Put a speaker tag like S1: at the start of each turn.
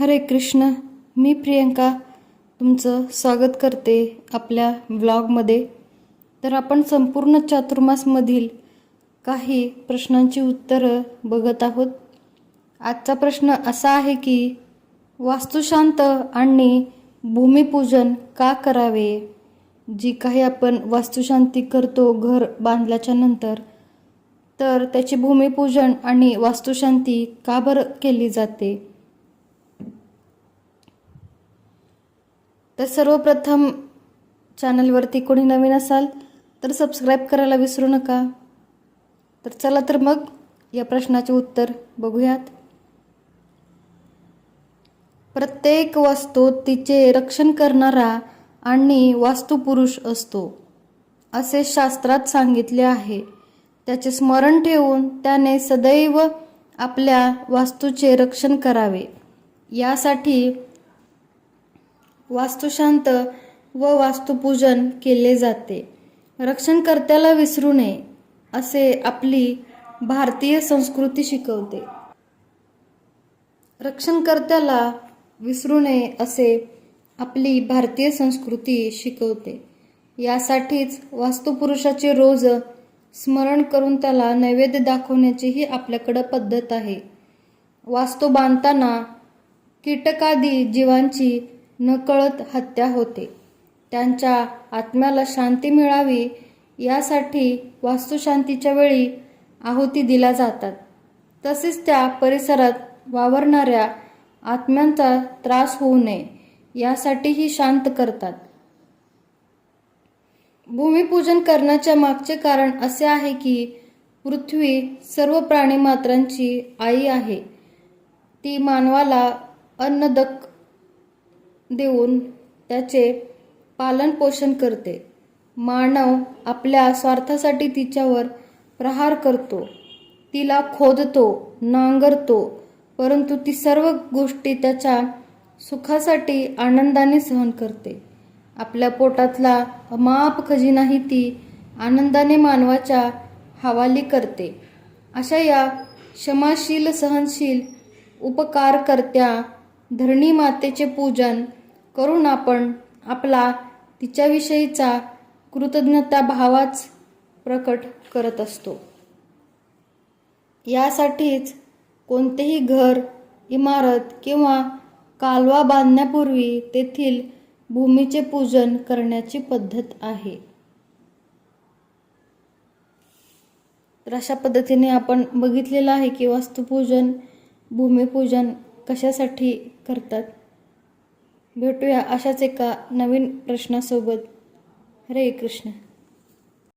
S1: हरे कृष्ण. मी प्रियंका तुमचं स्वागत करते आपल्या व्लॉगमध्ये. तर आपण संपूर्ण चातुर्मासमधील काही प्रश्नांची उत्तरं बघत आहोत. आजचा प्रश्न असा आहे की वास्तुशांत आणि भूमिपूजन का करावे. जी काही आपण वास्तुशांती करतो घर बांधल्याच्या नंतर, तर त्याची भूमिपूजन आणि वास्तुशांती का बरं केली जाते. तर सर्वप्रथम चॅनलवरती कोणी नवीन असाल तर सबस्क्राईब करायला विसरू नका. तर चला तर मग या प्रश्नाचे उत्तर बघूयात. प्रत्येक वस्तू तिचे रक्षण करणारा आणि वास्तुपुरुष असतो असे शास्त्रात सांगितले आहे. त्याचे स्मरण ठेवून त्याने सदैव आपल्या वास्तूचे रक्षण करावे. यासाठी वास्तुशांत व वास्तुपूजन केले जाते. रक्षणकर्त्याला विसरू नये असे आपली भारतीय संस्कृती शिकवते. रक्षणकर्त्याला विसरू नये असे आपली भारतीय संस्कृती शिकवते. यासाठीच वास्तुपुरुषाचे रोज स्मरण करून त्याला नैवेद्य दाखवण्याचीही आपल्याकडं पद्धत आहे. वास्तू बांधताना कीटकादी जीवांची नकळत हत्या होते. त्यांच्या आत्म्याला शांती मिळावी यासाठी वास्तुशांतीच्या वेळी आहुती दिल्या जातात. तसेच त्या परिसरात वावरणाऱ्या आत्म्यांचा त्रास होऊ नये यासाठीही शांत करतात. भूमिपूजन करण्याच्या मागचे कारण असे आहे की पृथ्वी सर्व प्राणीमात्रांची आई आहे. ती मानवाला अन्नदक देऊन त्याचे पालन पोषण करते. मानव आपल्या स्वार्थासाठी तिच्यावर प्रहार करतो, तिला खोदतो, नांगरतो, परंतु ती सर्व गोष्टी त्याच्या सुखासाठी आनंदाने सहन करते. आपल्या पोटातला अमाप खजिनाही ती आनंदाने मानवाच्या हवाली करते. अशा या क्षमाशील सहनशील उपकारकर्त्या धरणी मातेचे पूजन करून आपण आपला तिच्याविषयीचा कृतज्ञता भावाच प्रकट करत असतो. यासाठीच कोणतेही घर, इमारत किंवा कालवा बांधण्यापूर्वी तेथील भूमीचे पूजन करण्याची पद्धत आहे. तर अशा पद्धतीने आपण बघितलेलं आहे की वास्तुपूजन, भूमिपूजन कशासाठी करतात. भेटूया अशाच एका नवीन प्रश्नासोबत. हरे कृष्ण.